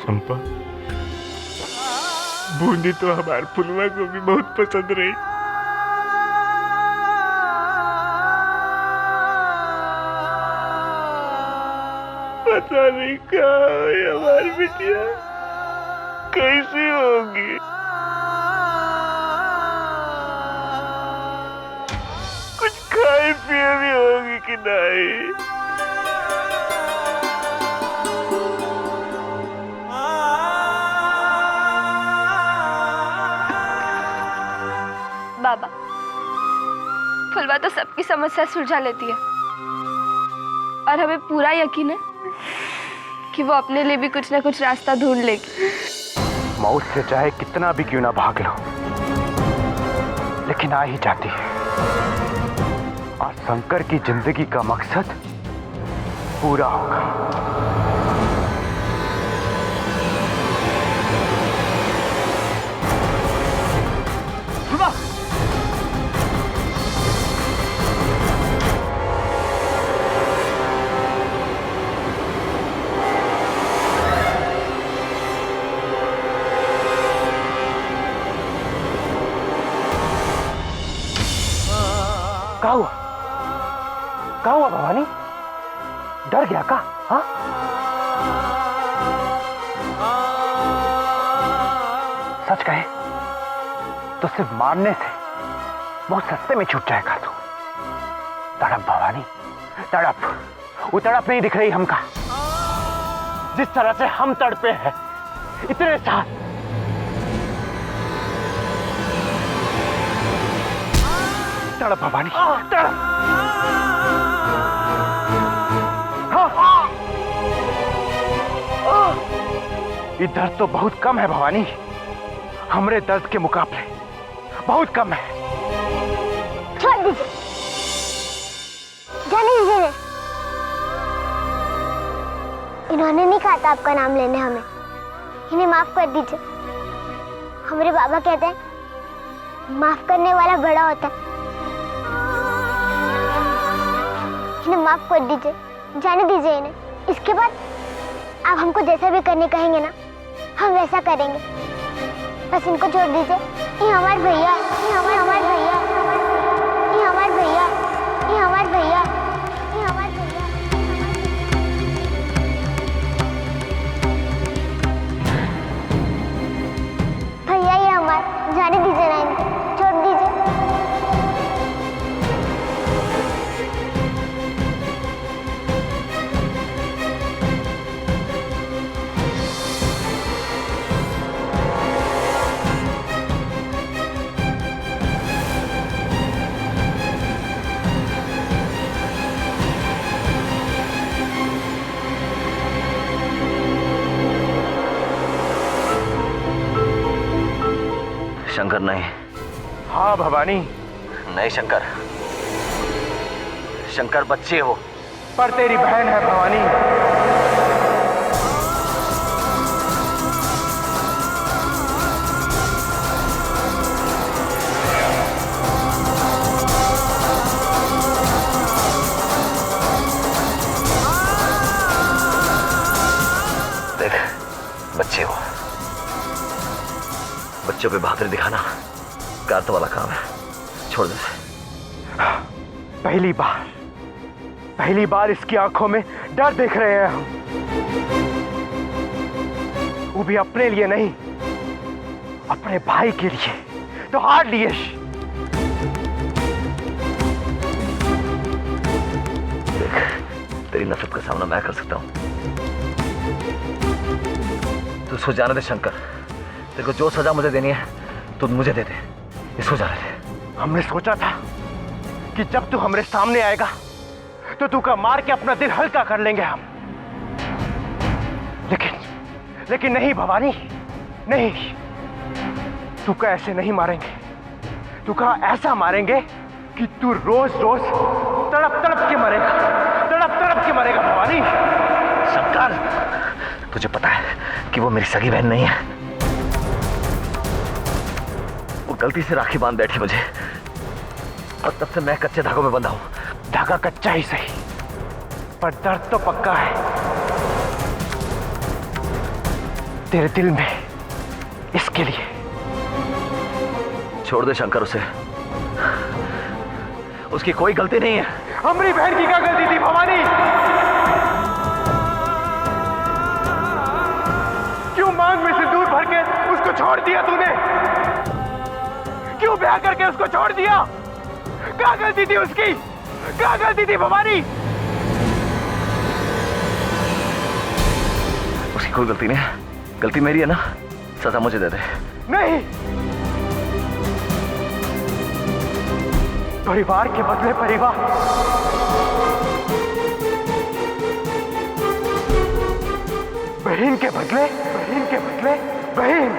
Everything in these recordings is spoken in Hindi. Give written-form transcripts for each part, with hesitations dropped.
चंपा, बूंदी तो हमारे फुलवा को भी बहुत पसंद रही। पता नहीं कहाँ है हमारी बिटिया, कैसी होगी। कुछ खाए पिए भी होगी कि नहीं। बाबा, फुलवा तो सबकी समस्या सुलझा लेती है और हमें पूरा यकीन है कि वो अपने लिए भी कुछ ना कुछ रास्ता ढूंढ लेगी। मौत से चाहे कितना भी क्यों ना भाग लो, लेकिन आ ही जाती है। और शंकर की जिंदगी का मकसद पूरा होगा। क्या हुआ भवानी? डर गया का? हाँ? सच कहे तो सिर्फ मारने से बहुत सस्ते में छूट जाएगा तू। तड़प भवानी, तड़प। वो तड़प नहीं दिख रही हमका, जिस तरह से हम तड़पे हैं इतने साल। तड़प भवानी, तड़प। ये दर्द तो बहुत कम है भवानी, हमरे दर्द के मुकाबले बहुत कम है। छोड़ दीजिए, जाने दीजिए। इन्होंने नहीं कहा था आपका नाम लेने हमें, इन्हें माफ कर दीजिए। हमारे बाबा कहते हैं माफ करने वाला बड़ा होता है। इन्हें माफ कर दीजिए, जाने दीजिए इन्हें। इसके बाद आप हमको जैसा भी करने कहेंगे ना, हम वैसा करेंगे। बस इनको छोड़ दीजिए। ये हमारे भैया, ये हमारे भैया, ये हमारे भैया, ये हमारे भैया, ये हमारे भैया। भैया ये हमारे, जाने दीजिए ना इनको, छोड़ दीजिए। शंकर नहीं। हाँ भवानी। नहीं शंकर, शंकर बच्ची है वो, पर तेरी बहन है भवानी। देख, बच्ची हो, बच्चों पे बहादुरी दिखाना कार्त वाला काम है, छोड़ दे। पहली बार इसकी आंखों में डर देख रहे हैं हम, वो भी अपने लिए नहीं, अपने भाई के लिए। तो हार लिए। देख, तेरी नफरत का सामना मैं कर सकता हूं। तू सो जाने दे शंकर, तेरे को जो सजा मुझे देनी है तू मुझे दे दे, इसको जाने दे। हमने सोचा था कि जब तू हमारे सामने आएगा तो तू का मार के अपना दिल हल्का कर लेंगे हम, लेकिन नहीं भवानी, नहीं। तू का ऐसे नहीं मारेंगे, तू का ऐसा मारेंगे कि तू रोज रोज तड़प तड़प के मरेगा भवानी। शंकर, तुझे पता है कि वो मेरी सगी बहन नहीं है, वो गलती से राखी बांध बैठी मुझे, और तब से मैं कच्चे धागों में बंधा हूं। धागा कच्चा ही सही, पर दर्द तो पक्का है। तेरे दिल में इसके लिए। छोड़ दे शंकर उसे, उसकी कोई गलती नहीं है। हमारी बहन की क्या गलती थी भवानी? क्यों मांग में सिंदूर भर के उसको छोड़ दिया तूने? क्यों ब्याह करके उसको छोड़ दिया? क्या गलती थी उसकी? क्या गलती थी भवानी? उसकी कोई गलती नहीं है, गलती मेरी है ना, सजा मुझे दे दे। नहीं, परिवार के बदले परिवार, बहन के बदले बहन,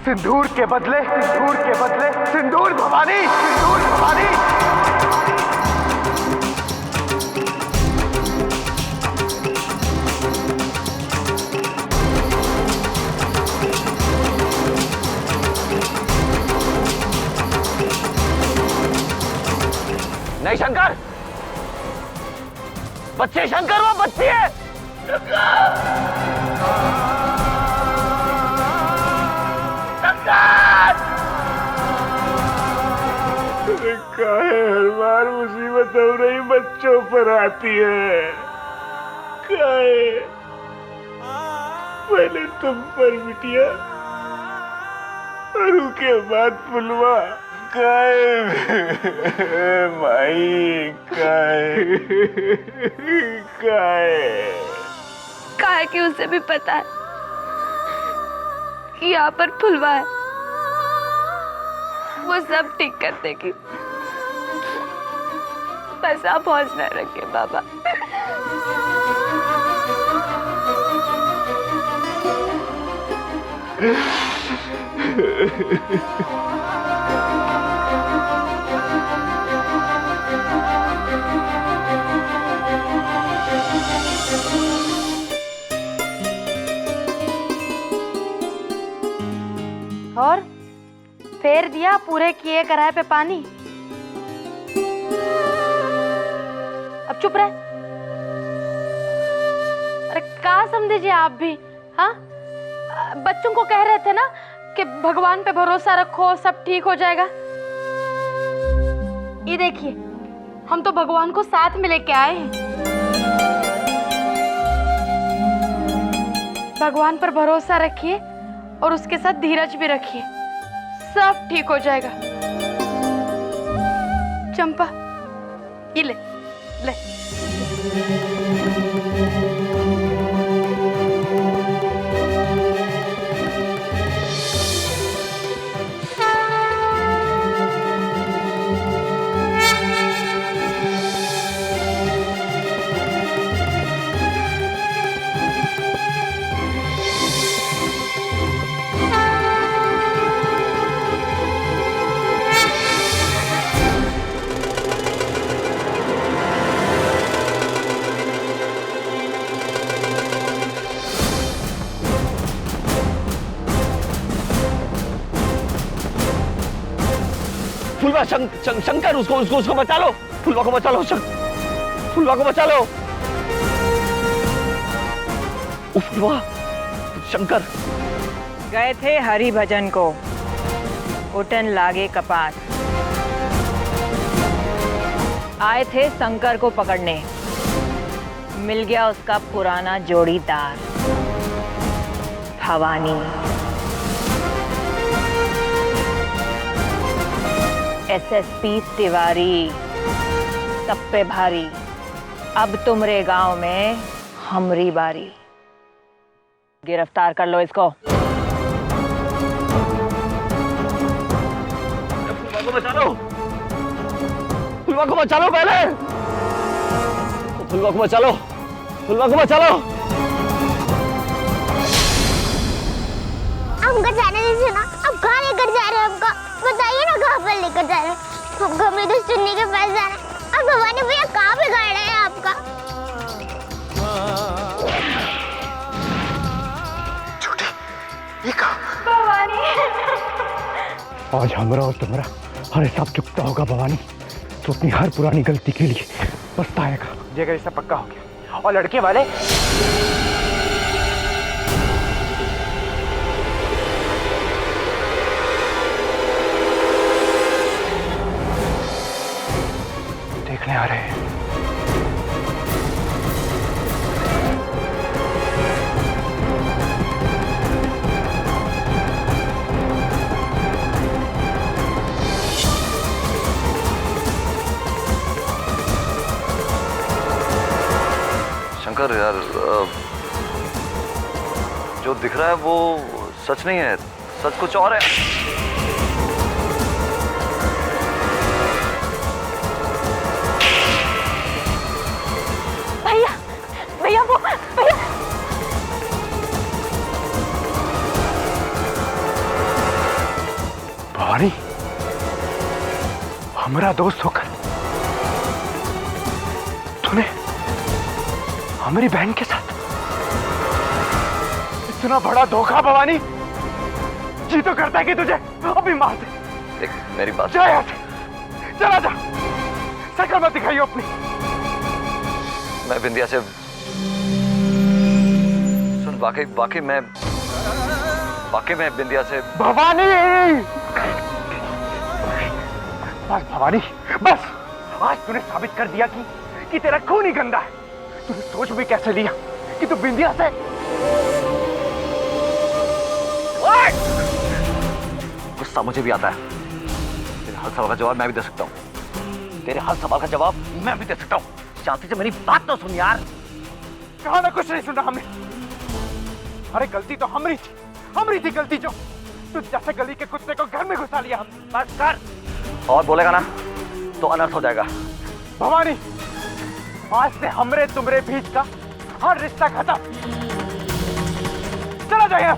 सिंदूर के बदले सिंदूर भवानी, सिंदूर भवानी। नहीं शंकर, बच्चे शंकर, वो बच्ची है। हर बार मुसीबत हो रही बच्चों पर आती है। काहे पहले तुम पर बिटिया और उसके बाद फुलवा। माई काहे कि उसे भी पता है कि यहाँ पर फुलवा है, वो सब ठीक कर देगी। बस आप हौसला रखिए बाबा। और फेर दिया पूरे किए कराए पे पानी। अब चुप रहे। अरे क्या समझिए आप भी, हाँ? बच्चों को कह रहे थे ना कि भगवान पे भरोसा रखो, सब ठीक हो जाएगा। ये देखिए, हम तो भगवान को साथ में लेके आए हैं। भगवान पर भरोसा रखिए और उसके साथ धीरज भी रखिए, सब ठीक हो जाएगा। चंपा, ये ले ले। फुलवा शंकर, उसको बचा लो। फुलवा को बचा लो, फुलवा को बचा लो। फुलवा, शंकर गए थे हरि भजन को, उठन लागे कपाट। आए थे शंकर को पकड़ने, मिल गया उसका पुराना जोड़ीदार भवानी। एसएसपी तिवारी सब पे भारी, अब तुमरे गांव में हमरी बारी। गिरफ्तार कर लो इसको। फुलवा को बचा लो, फुलवा को बचा लो, पहले फुलवा को बचा लो, फुलवा को बचा लो। हमको जाने दीजिए ना, अब कहाँ लेकर जा रहे हैं हमको? बताइए ना कहाँ पर लेकर जा रहे हैं? हमको अपनी दोस्त चुन्नी के पास जाना है। अब भवानी भैया कहाँ बिगाड़ रहे हैं आपका? भवानी, आज हमारा और तुम्हारा हर हिसाब चुकता होगा भवानी। तो अपनी हर पुरानी गलती के लिए पछताएगा। जेकर ऐसा पक्का हो गया और लड़के वाले देखने आ रहे हैं। शंकर यार, जो दिख रहा है वो सच नहीं है, सच कुछ और है। भैया भैया वो भैया भवानी, हमारा दोस्त होकर तूने हमारी बहन के साथ इतना बड़ा धोखा। भवानी, जी तो करता है कि तुझे अभी मार दे। देख मेरी बात, जा यहाँ से, चला जा, शक्ल मत दिखाइए अपनी। मैं बिंदिया से सुन, वाकई मैं बिंदिया से। भवानी, बस भवानी बस, आज तूने साबित कर दिया कि तेरा खून ही गंदा है। तूने सोच भी कैसे लिया कि तू बिंदिया से। गुस्सा मुझे भी आता है। तेरे हर सवाल का जवाब मैं भी दे सकता हूँ। तेरे हर सवाल का जवाब मैं भी दे सकता हूँ। शांति से मेरी बात तो सुन यार। कहा ना कुछ नहीं सुना हमने। अरे गलती तो हमारी थी गलती। जो तू जैसे गली के कुत्ते को घर में घुसा लिया हमने। बस कर। और बोलेगा ना तो अनर्थ हो जाएगा। भवानी, आज से हमरे तुमरे बीच का हर रिश्ता खत्म। चला जाइए।